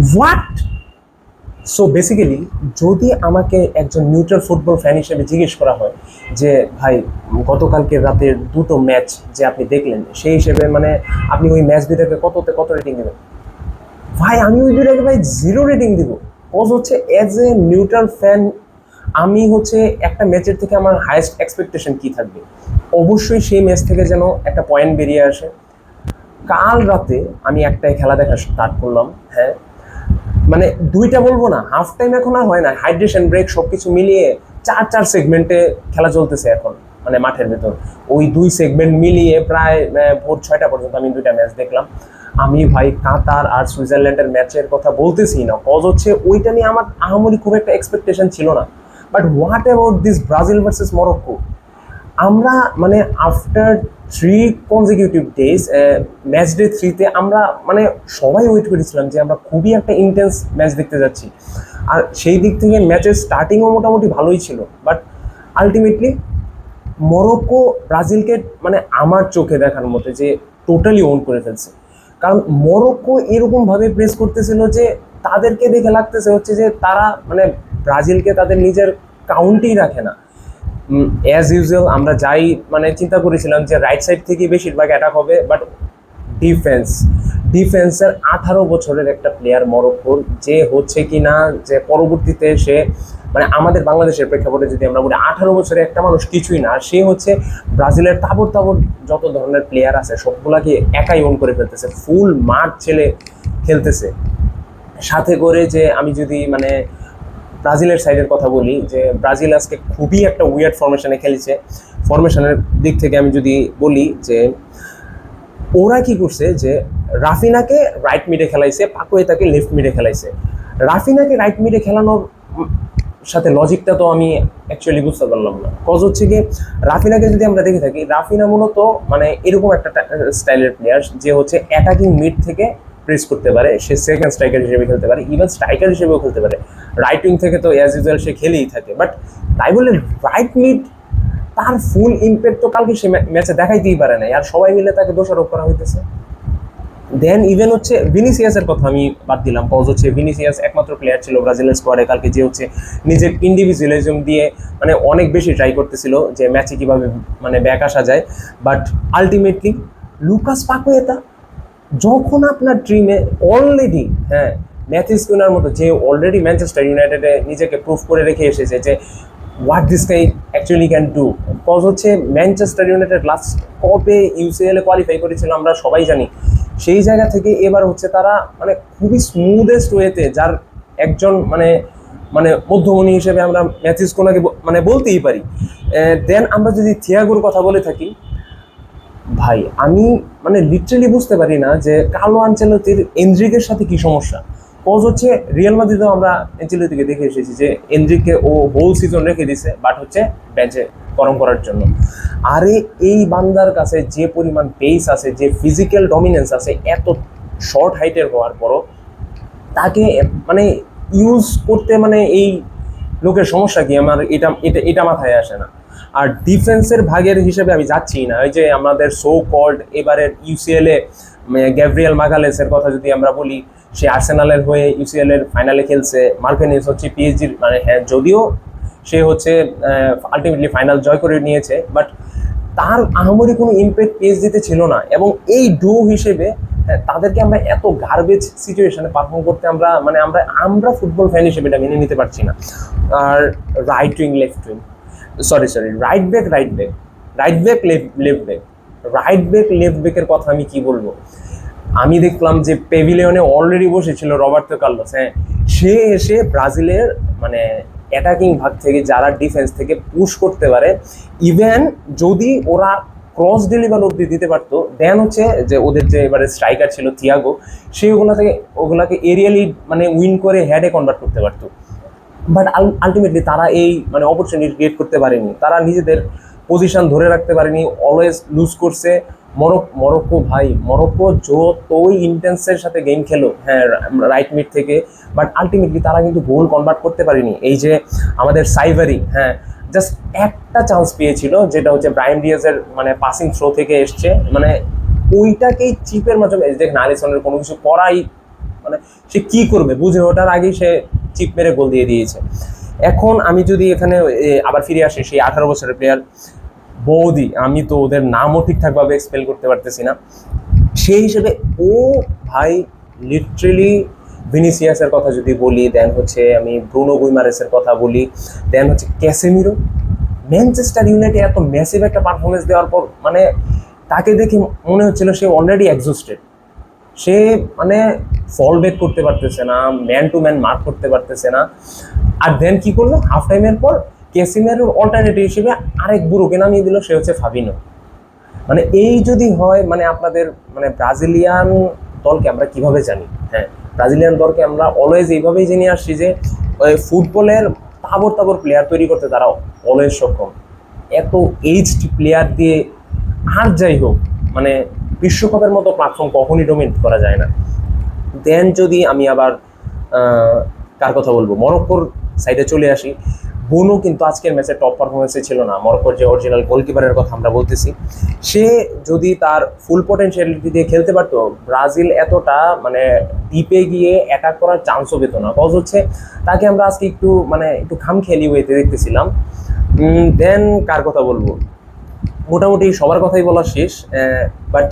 What? So basically যদি আমাকে একজন নিউট্রাল ফুটবল ফ্যান হিসেবে জিজ্ঞেস করা হয় যে ভাই গতকালকে রাতের দুটো ম্যাচ যে আপনি দেখলেন সেই হিসেবে মানে আপনি ওই ম্যাচ দুটাকে কততে কত রেটিং দেবেন, ভাই আমি ওই দুটাকে ভাই 0 রেটিং দিব। কজ হচ্ছে অ্যাজ এ নিউট্রাল ফ্যান আমি হচ্ছে একটা ম্যাচের থেকে আমার হায়েস্ট এক্সপেকটেশন কি থাকবে, অবশ্যই সেই ম্যাচ থেকে যেন একটা পয়েন্ট বেরিয়ে আসে। কাল রাতে আমি একটাই খেলা দেখা স্টার্ট করলাম, হ্যাঁ মানে দুইটা বলবো না, হাফ টাইম এখন আর হয় না, হাইড্রেশন ব্রেক সবকিছু মিলিয়ে চার চার সেগমেন্টে খেলা চলতেছে এখন মানে মাঠের ভেতর। ওই দুই সেগমেন্ট মিলিয়ে প্রায় ভোর 6টা পর্যন্ত আমি দুইটা ম্যাচ দেখলাম। আমি ভাই কাতার আর সুইজারল্যান্ডের ম্যাচের কথা বলতেছি না, কজ হচ্ছে ওইটা নিয়ে আমার আহামরি খুব একটা এক্সপেকটেশন ছিল না। But what about this Brazil versus Morocco? আমরা মানে after 3 consecutive days match day 3-তে আমরা মানে সবাই ওয়েট করেছিলাম যে আমরা খুবই একটা ইন্টেন্স ম্যাচ দেখতে যাচ্ছি। আর সেই দিক থেকে ম্যাচের স্টার্টিংও মোটামুটি ভালোই ছিল, বাট আলটিমেটলি মরক্কো ব্রাজিলকে মানে আমার চোখে দেখার মতো যে টোটালি ওন করে ফেলছে। কারণ মরক্কো এরকমভাবে প্রেস করতেছিল যে তাদেরকে দেখে লাগতেছে হচ্ছে যে তারা মানে ব্রাজিলকে তাদের নিজের কাউন্টেই রাখে না। অ্যাজ ইউজুয়াল আমরা যাই মানে চিন্তা করেছিলাম যে রাইট সাইড থেকে বেশিরভাগ অ্যাটাক হবে, বাট ডিফেন্স ডিফেন্সের 18 বছরের একটা প্লেয়ার মরক্কোর, যে হচ্ছে কি না যে পরবর্তীতে সে মানে আমাদের বাংলাদেশের প্রেক্ষাপটে যদি আমরা বলি 18 বছরের একটা মানুষ কিছুই না, সে হচ্ছে ব্রাজিলের তাবড় তাবড় যত ধরনের প্লেয়ার আছে সবগুলাকে একাই ওন করে ফেলতেছে, ফুল মাঠ ছেলে খেলতেছে। সাথে করে যে আমি যদি মানে ব্রাজিলের সাইডের কথা বলি, যে ব্রাজিল আজকে খুবই একটা উইয়ার্ড ফরমেশনে খেলেছে। ফরমেশনের দিক থেকে আমি যদি বলি যে ওরা কি করছে যে রাফিনাকে রাইট মিডে খেলাইছে, পাকুয়েতাকে লেফট মিডে খেলাইছে। রাফিনাকে রাইট মিডে খেলানোর সাথে লজিকটা তো আমি অ্যাকচুয়ালি বুঝতে পারলাম না। কজ হচ্ছে কি রাফিনাকে যদি আমরা দেখে থাকি, রাফিনা মূলত মানে এরকম একটা স্টাইলের প্লেয়ার যে হচ্ছে অ্যাটাকিং মিড থেকে প্রেস করতে পারে, সে সেকেন্ড স্ট্রাইকার হিসেবে খেলতে পারে, ইভেন স্ট্রাইকার হিসেবেও খেলতে পারে। রাইট উইং থেকে তো অ্যাজ ইউজুয়াল সে খেলেই থাকে, বাট তাই বলে রাইট মিড তার ফুল ইম্প্যাক্ট তো কালকে সে ম্যাচে দেখাইতেই পারে না, আর সবাই মিলে তাকে দোষারোপ করা হইতেছে। দেন ইভেন হচ্ছে ভিনিসিয়াসের কথা আমি বাদ দিলাম, কজ হচ্ছে ভিনিসিয়াস একমাত্র প্লেয়ার ছিল ব্রাজিলের স্কোয়াডে কালকে যে হচ্ছে নিজের ইন্ডিভিজুয়ালিজম দিয়ে মানে অনেক বেশি ট্রাই করতেছিল যে ম্যাচে কীভাবে মানে ব্যাক আসা যায়। বাট আলটিমেটলি লুকাস পাকুয়েতা যখন আপনার ড্রিমে অলরেডি হ্যাঁ ম্যাথিস কুনার মতো, যে অলরেডি ম্যানচেস্টার ইউনাইটেডে নিজেকে প্রুভ করে রেখে এসেছে যে what this guy actually can do. Cause হচ্ছে ম্যানচেস্টার ইউনাইটেড লাস্ট কবে ইউসিএলে কোয়ালিফাই করেছিল আমরা সবাই জানি, সেই জায়গা থেকে এবার হচ্ছে তারা মানে খুবই স্মুথেস্ট ওয়েতে, যার একজন মানে মানে মধ্যমণি হিসেবে আমরা ম্যাথিস কোনাকে মানে বলতেই পারি। দেন আমরা যদি থিয়াগোর কথা বলে থাকি, ভাই আমি মানে লিটারালি বুঝতে পারি না যে কার্লো আনচেলত্তির এনরিকের সাথে কি সমস্যা। কজ হচ্ছে রিয়াল মাদ্রিদেও আমরা এনচেলত্তিকে দেখে এসেছি যে এনরিককে ও হোল সিজন রেখে দিছে, বাট হচ্ছে বেঞ্চে গরম করার জন্য। আরে এই বান্দার কাছে যে পরিমাণ পেস আছে, যে ফিজিক্যাল ডমিনেন্স আছে, এত শর্ট হাইটের হওয়ার পরও তাকে মানে ইউজ করতে মানে এই লোকের সমস্যা কি, আমার এটা এটা এটা মাথায় আসে না। আর ডিফেন্সের ভাগের হিসেবে আমি যাচ্ছি না, ওই যে আমাদের সো কল্ড এবারের ইউসিএলে গ্যাব্রিয়েল মাগালেসের কথা যদি আমরা বলি, সে আর্সেনালের হয়ে ইউসিএলের ফাইনালে খেলছে। মার্কেনিস হচ্ছে পিএসজির মানে হ্যাঁ যদিও সে হচ্ছে আলটিমেটলি ফাইনাল জয় করে নিয়েছে, বাট তার আহামরি কোনো ইম্প্যাক্ট পিএসজিতে ছিল না। এবং এই ডু হিসেবে তাদেরকে আমরা এত গার্বেজ সিচুয়েশনে পারফর্ম করতে আমরা মানে আমরা আমরা ফুটবল ফ্যান হিসেবে এটা মেনে নিতে পারছি না। আর right wing left wing sorry right back right back left back right back left ব্যাকের কথা আমি কি বলবো। আমি দেখলাম যে পেভিলিয়নে অলরেডি বসেছিল রবার্তো কার্লোস, হ্যাঁ সে এসে ব্রাজিলের মানে অ্যাটাকিং ভাগ থেকে যারা ডিফেন্স থেকে পুশ করতে পারে, ইভেন যদি ওরা ক্রস ডেলিভার অব্দি দিতে পারতো, দেন হচ্ছে যে ওদের যে এবারে স্ট্রাইকার ছিল থিয়াগো, সে ওগুলাকে এরিয়ালি মানে উইন করে হেডে কনভার্ট করতে পারতো। বাট আলটিমেটলি তারা এই মানে অপরচুনিটি ক্রিয়েট করতে পারেনি, তারা নিজেদের পজিশন ধরে রাখতে পারেনি, অলওয়েজ লুজ করছে। মরক্কো যতই ইন্টেন্সের সাথে গেম খেলো হ্যাঁ রাইট মিড থেকে, বাট আলটিমেটলি তারা কিন্তু গোল কনভার্ট করতে পারেনি। এই যে আমাদের সাইভারি হ্যাঁ জাস্ট একটা চান্স পেয়েছিল, যেটা হচ্ছে ব্রাহিম ডিয়াজের মানে পাসিং থ্রো থেকে এসছে, মানে ওইটাকেই চিপের মাধ্যমে দেখেন আলিসনের কোনো কিছু করাই মানে সে কি করবে বুঝে ওঠার আগেই সে চিপ মেরে গোল দিয়ে দিয়েছে। এখন আমি যদি এখানে আবার ফিরে আসি সেই 18 বছরের প্লেয়ার বৌদি, আমি তো ওদের নামও ঠিকঠাকভাবে স্পেল করতে পারতেছি না, সেই হিসেবে ও ভাই লিটারেলি ভিনিসিয়াসের কথা যদি বলি, দেন হচ্ছে আমি ব্রুনো গুইমারেসের কথা বলি, দেন হচ্ছে ক্যাসেমিরো, ম্যানচেস্টার ইউনাইটেড এত ম্যাসিভ একটা পারফরমেন্স দেওয়ার পর মানে তাকে দেখে মনে হচ্ছিল সে অলরেডি এক্সস্টেড। সে মানে ফল ব্যাক করতে পারতেছে না, ম্যান টু ম্যান মার্ক করতে পারতেছে না। আর দেন কি করলো, হাফ টাইমের পর ক্যাসিমেরোর অল্টারনেটিভ হিসেবে আরেক বুড়োকে নামিয়ে দিল, সে হচ্ছে ফাবিনো। মানে এই যদি হয় মানে আপনাদের মানে ব্রাজিলিয়ান দলকে আমরা কিভাবে জানি, হ্যাঁ ব্রাজিলিয়ান দলকে আমরা অলওয়েজ এইভাবেই জেনে আসছি যে ফুটবলের তাবর তাবর প্লেয়ার তৈরি করতে তারা অলওয়েজ সক্ষম। এত এইজড প্লেয়ার দিয়ে আর যাই হোক মানে বিশ্বকাপের মতো প্ল্যাটফর্ম কখনই ডোমিনেট করা যায় না। দেন যদি আমি আবার কার কথা বলবো, মরক্কোর সাইডে চলে আসি, বোনো কিন্তু আজকের ম্যাচে টপ পারফরমেন্সে ছিল না। মরক্কোর যে অরিজিনাল গোলকিপারের কথা আমরা বলতেছি, সে যদি তার ফুল পটেনশিয়ালিটি দিয়ে খেলতে পারতো, ব্রাজিল এতটা মানে ডিপে গিয়ে অ্যাটাক করার চান্সও পেত না। কজ হচ্ছে তাকে আমরা আজকে একটু মানে একটু খামখেয়ালি ওয়েতে দেখতেছিলাম। দেন কার কথা বলবো, মোটামুটি সবার কথাই বলা শেষ। বাট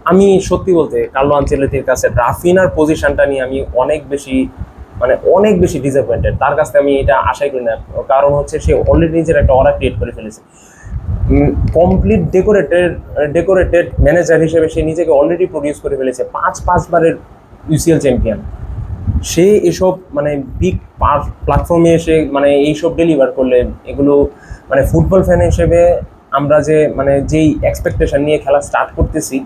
আমি সত্যি বলতে কার্লো আনচেলত্তির কাছে রাফিনার পজিশনটা নিয়ে আমি অনেক বেশি ডিসঅ্যাপয়েন্টেড। তার কাছ থেকে আমি এটা আশাই করি না, কারণ হচ্ছে সে অলরেডি নিজের একটা অরা ক্রিয়েট করে ফেলেছে। কমপ্লিট ডেকোরেটেড ম্যানেজার হিসেবে সে নিজেকে অলরেডি প্রডিউস করে ফেলেছে, পাঁচবারের ইউসিএল চ্যাম্পিয়ন। সে এসব মানে বিগ প্ল্যাটফর্মে এসে মানে এইসব ডেলিভার করলে এগুলো মানে ফুটবল ফ্যান হিসেবে আমরা যে মানে যেই এক্সপেকটেশন নিয়ে খেলা স্টার্ট করতেছি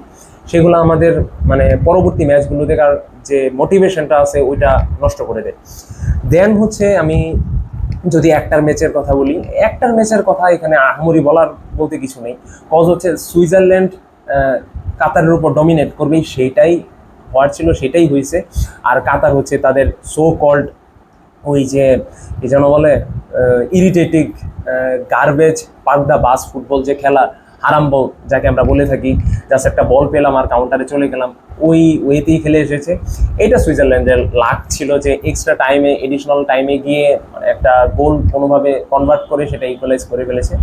সেগুলো আমাদের মানে পরবর্তী ম্যাচগুলো দেখার যে মোটিভেশনটা আছে ওইটা নষ্ট করে দেয়। দেন হচ্ছে আমি যদি একটার ম্যাচের কথা বলি, একটার ম্যাচের কথা এখানে আহামরি বলার বলতে কিছু নেই। কজ হচ্ছে সুইজারল্যান্ড কাতারের উপর ডমিনেট করবেই, সেইটাই হওয়ার ছিল সেটাই হয়েছে। আর কাতার হচ্ছে তাদের সো কল্ড ওই যে কি যেন বলে ইরিটেটিং গার্বেজ পার্ক দা বাস ফুটবল যে খেলা, হারাম বল যাকে আমরা বলে থাকি, জাস্ট একটা বল পেলাম আর কাউন্টারে চলে গেলাম, ওই ওয়েতেই খেলে এসেছে। এটা সুইজারল্যান্ডের লাক ছিল যে এক্সট্রা টাইমে এডিশনাল টাইমে গিয়ে মানে একটা গোল কোনোভাবে কনভার্ট করে সেটা ইকুয়ালাইজ করে ফেলেছে।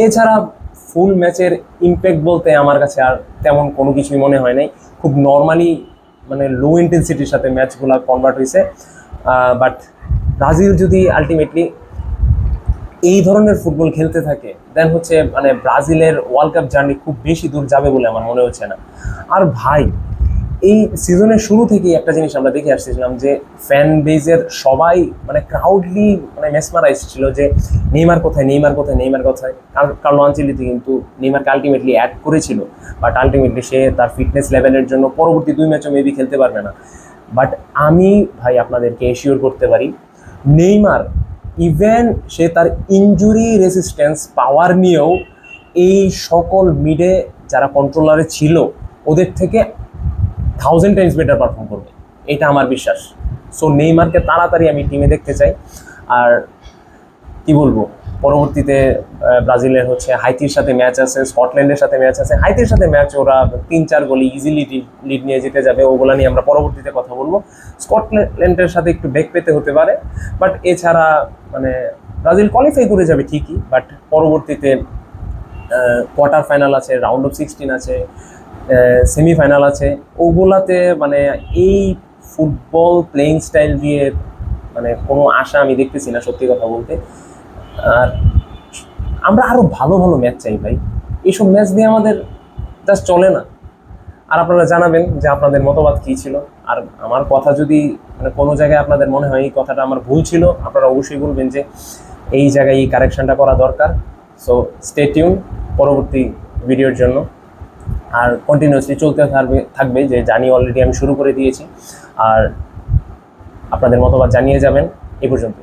এছাড়া ফুল ম্যাচের ইম্প্যাক্ট বলতে আমার কাছে আর তেমন কোনো কিছুই মনে হয় নাই। খুব নর্মালি মানে লো ইন্টেন্সিটির সাথে ম্যাচগুলো কনভার্ট হয়েছে। বাট ব্রাজিল যদি আলটিমেটলি এই ধরনের ফুটবল খেলতে থাকে দেন হচ্ছে মানে ব্রাজিলের ওয়ার্ল্ড কাপ জার্নি খুব বেশি দূর যাবে বলে আমার মনে হচ্ছে না। আর ভাই এই সিজনের শুরু থেকেই একটা জিনিস আমরা দেখে আসতেছিলাম যে ফ্যান বেজের সবাই মানে ক্রাউডলি মানে মেসমারাইজ ছিল যে নেইমার কোথায়, নেইমার কোথায়, নেইমার কোথায়। কার্লো আনচেলত্তি কিন্তু নেইমারকে আলটিমেটলি অ্যাড করেছিল, বাট আলটিমেটলি সে তার ফিটনেস লেভেলের জন্য পরবর্তী 2 ম্যাচও মেবি খেলতে পারবে না। বাট আমি ভাই আপনাদেরকে এশিওর করতে পারি নেইমার ইভেন সে তার ইনজুরি রেসিস্ট্যান্স পাওয়ার নিয়েও এই সকল মিডে যারা কন্ট্রোলারে ছিল ওদের থেকে 1000 টাইমস বেটার পারফর্ম করবে, এটা আমার বিশ্বাস। সো নেইমারকে তাড়াতাড়ি আমি টিমে দেখতে চাই। আর কি বলবো, পরবর্তীতে ব্রাজিলের হচ্ছে হাইতির সাথে ম্যাচ আছে, স্কটল্যান্ডের সাথে ম্যাচ আছে। হাইতির সাথে ম্যাচ ওরা 3-4 গোলে ইজিলি লিড নিয়ে যেতে যাবে, ওগুলা নিয়ে আমরা পরবর্তীতে কথা বলবো। স্কটল্যান্ডের সাথে একটু বেগ পেতে হতে পারে, বাট এছাড়া মানে ব্রাজিল কোয়ালিফাই করে যাবে ঠিকই, বাট পরবর্তীতে কোয়ার্টার ফাইনাল আছে, রাউন্ড অফ 16 আছে, সেমিফাইনাল আছে, ওগুলাতে মানে এই ফুটবল প্লেইং স্টাইল দিয়ে মানে কোনো আশা আমি দেখতেছি না সত্যি কথা বলতে। আর আমরা আরও ভালো ভালো ম্যাচ চাই ভাই, এইসব ম্যাচ দিয়ে আমাদের জাস্ট চলে না। আর আপনারা জানাবেন যে আপনাদের মতবাদ কী ছিল। আর আমার কথা যদি মানে কোনো জায়গায় আপনাদের মনে হয় এই কথাটা আমার ভুল ছিল, আপনারা অবশ্যই বলবেন যে এই জায়গায় এই কারেকশনটা করা দরকার। সো স্টে টিউন পরবর্তী ভিডিওর জন্য। আর কন্টিনিউয়াসলি চলতে থাকবে যে জানি অলরেডি আমি শুরু করে দিয়েছি। আর আপনাদের মতবাদ জানিয়ে যাবেন। এ পর্যন্ত।